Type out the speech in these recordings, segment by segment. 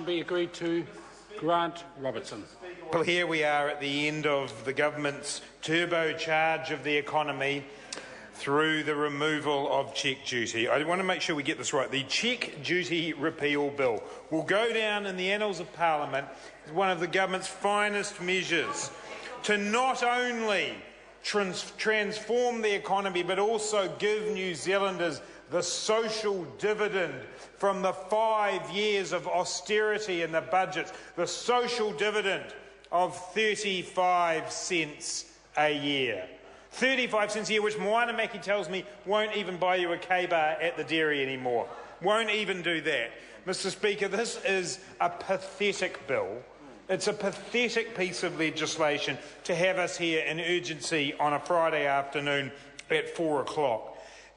Be agreed to. Grant Robertson. Well, here we are at the end of the government's turbocharge of the economy through the removal of cheque duty. I want to make sure we get this right. The cheque duty repeal bill will go down in the annals of Parliament as one of the government's finest measures to not only transform the economy but also give New Zealanders the social dividend from the 5 years of austerity in the budget, the social dividend of 35 cents a year. 35 cents a year, which Moana Maki tells me won't even buy you a K-bar at the dairy anymore. Won't even do that. Mr Speaker, this is a pathetic bill. It's a pathetic piece of legislation to have us here in urgency on a Friday afternoon at 4 o'clock.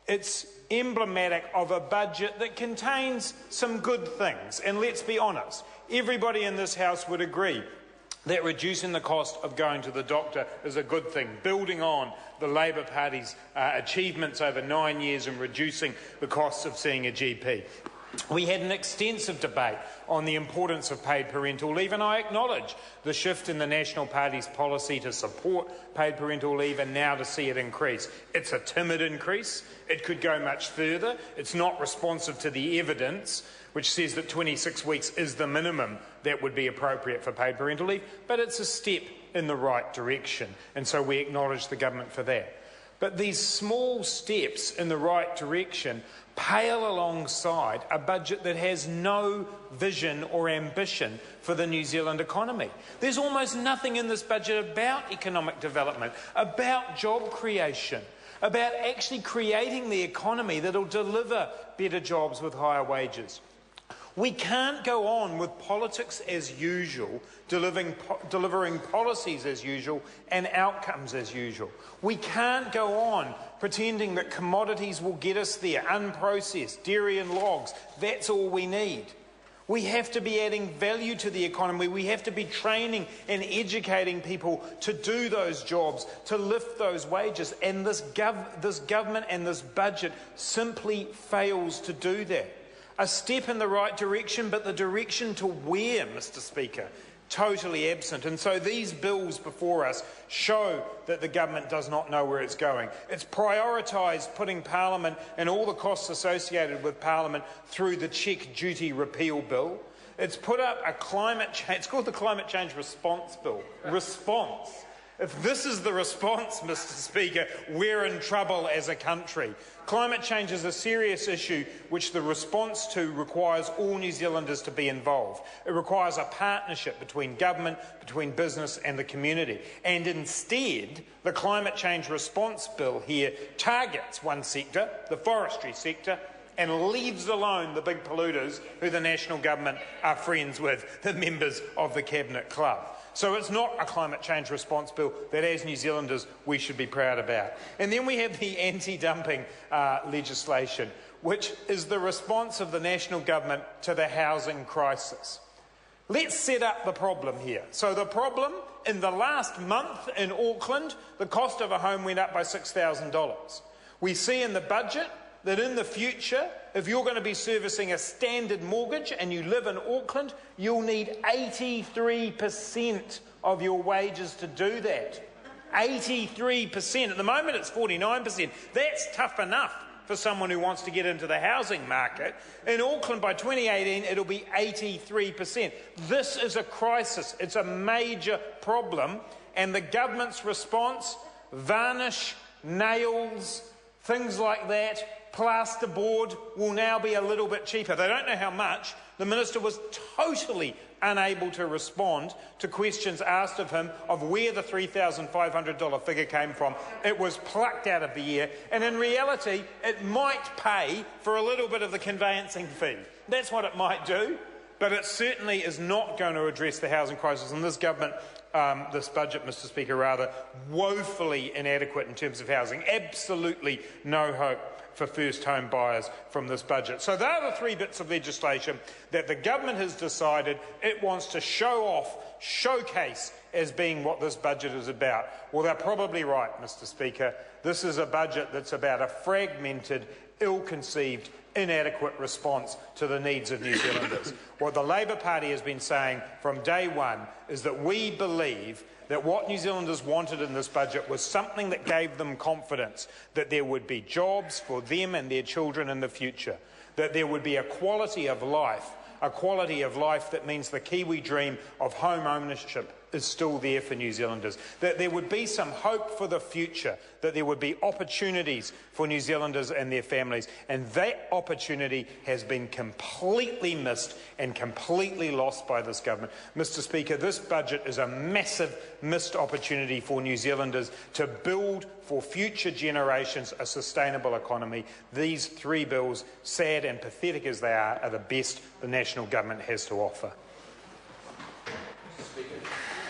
It's emblematic of a budget that contains some good things. And let's be honest, everybody in this House would agree that reducing the cost of going to the doctor is a good thing, building on the Labor Party's achievements over 9 years in reducing the costs of seeing a GP. We had an extensive debate on the importance of paid parental leave, and I acknowledge the shift in the National Party's policy to support paid parental leave and now to see it increase. It's a timid increase. It could go much further. It's not responsive to the evidence, which says that 26 weeks is the minimum that would be appropriate for paid parental leave, but it's a step in the right direction, and so we acknowledge the government for that. But these small steps in the right direction pale alongside a budget that has no vision or ambition for the New Zealand economy. There's almost nothing in this budget about economic development, about job creation, about actually creating the economy that will deliver better jobs with higher wages. We can't go on with politics as usual, delivering policies as usual and outcomes as usual. We can't go on pretending that commodities will get us there, unprocessed, dairy and logs, that's all we need. We have to be adding value to the economy. We have to be training and educating people to do those jobs, to lift those wages. And this government and this budget simply fails to do that. A step in the right direction, but the direction to where, Mr Speaker? Totally absent. And so these bills before us show that the government does not know where it's going. It's prioritised putting Parliament and all the costs associated with Parliament through the cheque duty repeal bill. It's put up a climate change, it's called the Climate Change Response Bill. Response. If this is the response, Mr Speaker, we're in trouble as a country. Climate change is a serious issue which the response to requires all New Zealanders to be involved. It requires a partnership between government, between business and the community. And instead, the Climate Change Response Bill here targets one sector, the forestry sector, and leaves alone the big polluters who the national government are friends with, the members of the Cabinet Club. So it's not a climate change response bill that, as New Zealanders, we should be proud about. And then we have the anti-dumping legislation, which is the response of the national government to the housing crisis. Let's set up the problem here. So the problem, in the last month in Auckland, the cost of a home went up by $6,000. We see in the budget that in the future, if you're going to be servicing a standard mortgage and you live in Auckland, you'll need 83% of your wages to do that. 83%. At the moment it's 49%. That's tough enough for someone who wants to get into the housing market. In Auckland by 2018 it'll be 83%. This is a crisis. It's a major problem, and the government's response, varnish, nails, things like that, plasterboard will now be a little bit cheaper. They don't know how much. The Minister was totally unable to respond to questions asked of him of where the $3,500 figure came from. It was plucked out of the air, and in reality it might pay for a little bit of the conveyancing fee. That's what it might do, but it certainly is not going to address the housing crisis. And this government, this budget, Mr Speaker, rather woefully inadequate in terms of housing. Absolutely no hope for first home buyers from this budget. So there are the three bits of legislation that the government has decided it wants to show off, showcase as being what this budget is about. Well, they're probably right, Mr Speaker. This is a budget that's about a fragmented, ill-conceived inadequate response to the needs of New Zealanders. What the Labour Party has been saying from day one is that we believe that what New Zealanders wanted in this budget was something that gave them confidence that there would be jobs for them and their children in the future, that there would be a quality of life that means the Kiwi dream of home ownership is still there for New Zealanders, that there would be some hope for the future, that there would be opportunities for New Zealanders and their families, and that opportunity has been completely missed and completely lost by this government. Mr. Speaker, this budget is a massive missed opportunity for New Zealanders to build for future generations a sustainable economy. These three bills, sad and pathetic as they are the best the national government has to offer.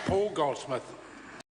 Paul Goldsmith.